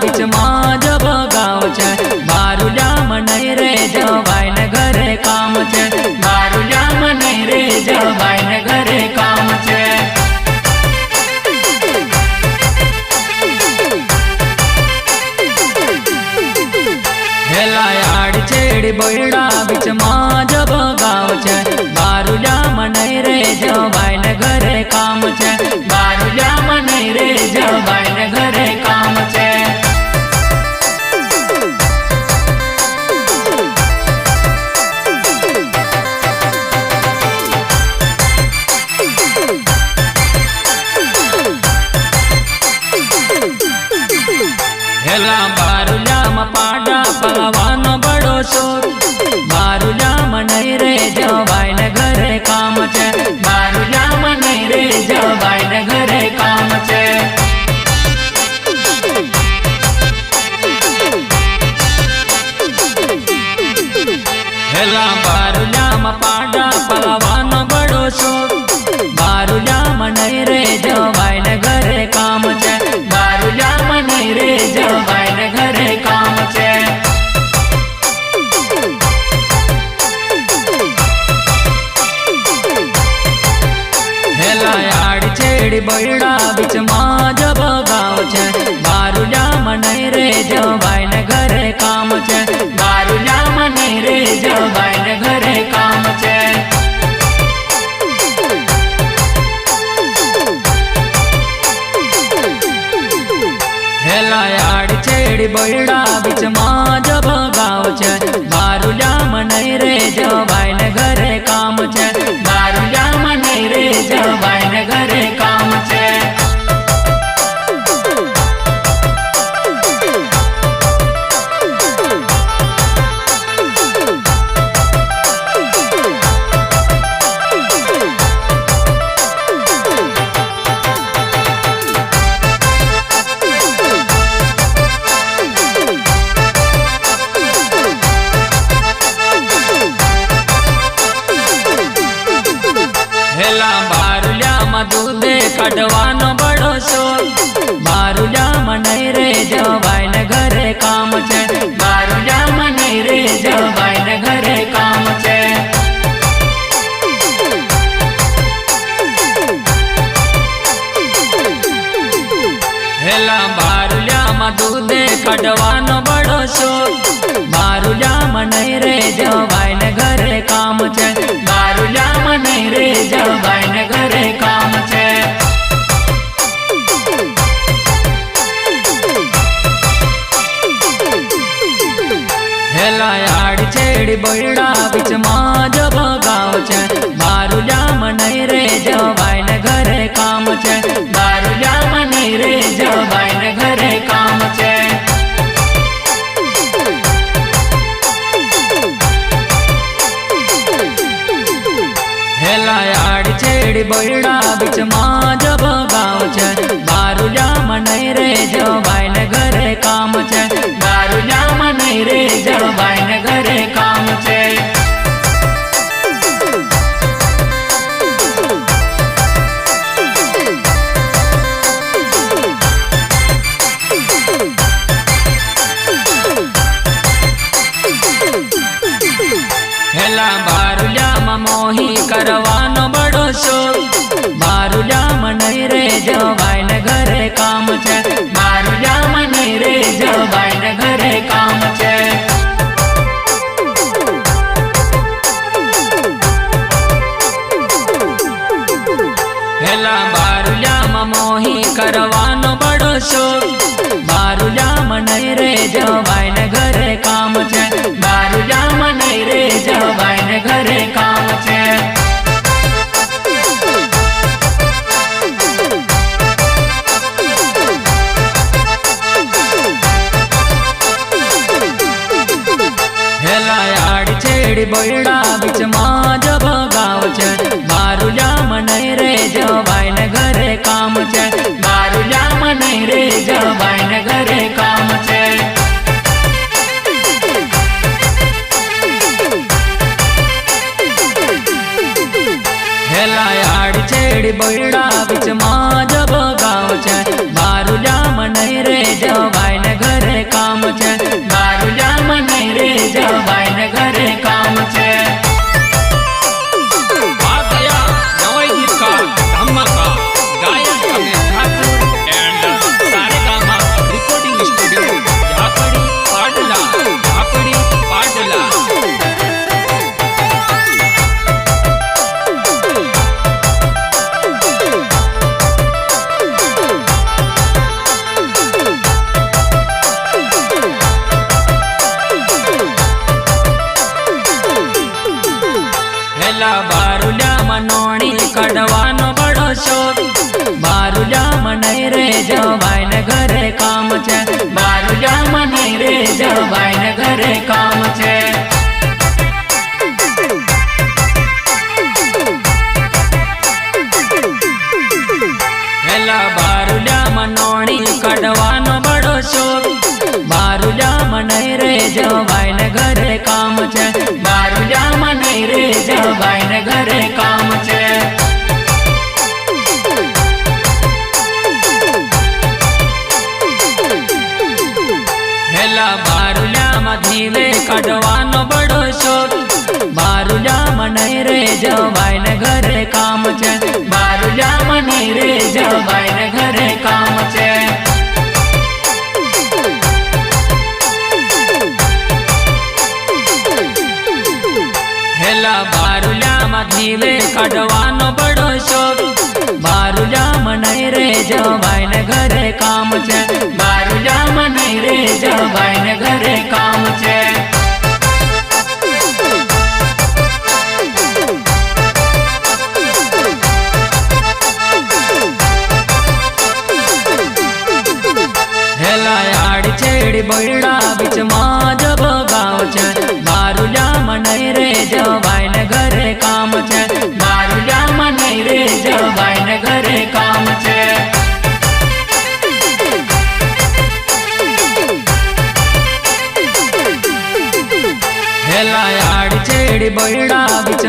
बीच माँ जब गाँव छे। बारुल्या नहीं रे जवाई ने घरे काम छे। बारुल्या नहीं रे जवाई ने घरे काम छे। हेलायाड़ छेड़ी बोयड़ा बीच माँ जब गाँव छे। बारुल्या नहीं रे जवाई ने घरे काम छे। बारुल्या नहीं रे जवाई ने घरे काम छे। हेला बारुल्या पाड़ा पलवानो बड़ो शोर। बारुल्या नहीं रे जवाई ने घरे काम छे। बारुल्या नहीं रे जवाई ने घरे काम छे। हेला बारुल्या पाड़ा पलवानो बड़ो शोर। बारुल्या नहीं रे जवाई ने घरे काम छे। बारुल्या नहीं रे जवाई ने घरे काम छे। हेलायाड़ छेड़ी बोयड़ा बीच माँ जब गाँव छे। बारुल्या नहीं रे जवाई ने घरे काम छे। बारुल्या नहीं रे जवाई ने घरे काम छे। हेलायाड़ छेड़ी बोयड़ा बीच माँ जब गाँव छे। बारुल्या नहीं रे जवाई ने घरे काम छे। बारुल्या नहीं रे जवाई ने घरे काम छे। हेला बारुल्या दूधे कटवानो बड़ो शोर। बारुल्या नहीं रे जवाई ने घरे काम छे। बारुल्या नहीं रे जवाई ने घरे काम छे। हेला बारुल्या दूधे कटवानो बड़ो शोर। बारुल्या नहीं रे जवाई ने घरे काम छे। बारुल्या नहीं रे जवाई ने घरे काम छे। हेलायाड़ छेड़ी बोयड़ा बीच माँ जब गाँव छे। बारुल्या नहीं रे जवाई ने घरे काम छे। बारुल्या नहीं रे जवाई ने घरे काम छे। हेलायाड़ छेड़ी बोयड़ा बीच माँ जब गाँव छे। बारुल्या नहीं रे जवाई ने घरे काम छे। बारुल्या नहीं रे जवाई ने घरे काम छे। हेला बारुल्या मोही करवानो बड़ो शोर। बारुल्या नहीं रे जवाई ने घरे काम छे। बारुल्या नहीं रे जवाई ने घरे काम छे। हेला बारुल्या मोही करवानो बड़ो शोर। बारुल्या नहीं रे जवाई ने घरे काम छे। बारुल्या नहीं रे जवाई ने घरे काम छे। हेलायाड़ छेड़ी बोयड़ा बीच माँ जब गाँव छे। बारुल्या नहीं रे जवाई ने घरे काम छे। बारुल्या नहीं रे जवाई ने घरे काम छे। हेलायाड़ छेड़ी बोयड़ा बीच माँ जब गाँव छे। बारुल्या नहीं रे जवाई ने घरे बारुजा मने रे जवाई ने घरे काम छे। हेला बारुजा मनोणी कढ़वानो बड़ो शोक, बारुजा मने रे जवाई ने घरे काम छे। बारुजा मने रे जवाई ने घरे काम छे। हेला बारुजा मधीवे कढ़वानो बड़ो शोक, बारुजा मने रे जवाई ने घरे काम छे। बारुजा मने रे जवाई ने घरे काम छे। हेला बारुजा मधीवे कढ़वानो बड़ो शोक, बारुजा मने रे जवाई ने घरे काम छे। बारुजा मने रे जवाई ने घरे काम छे। हेला आड़ी छेड़ी बड़ा बीच मां जब गाँव छे। बारुजा मने रे जवाई ने घरे काम छे। बारुजा मने रे जवाई ने घरे काम छे। हेला आड़ी छेड़ी बड़ा बीच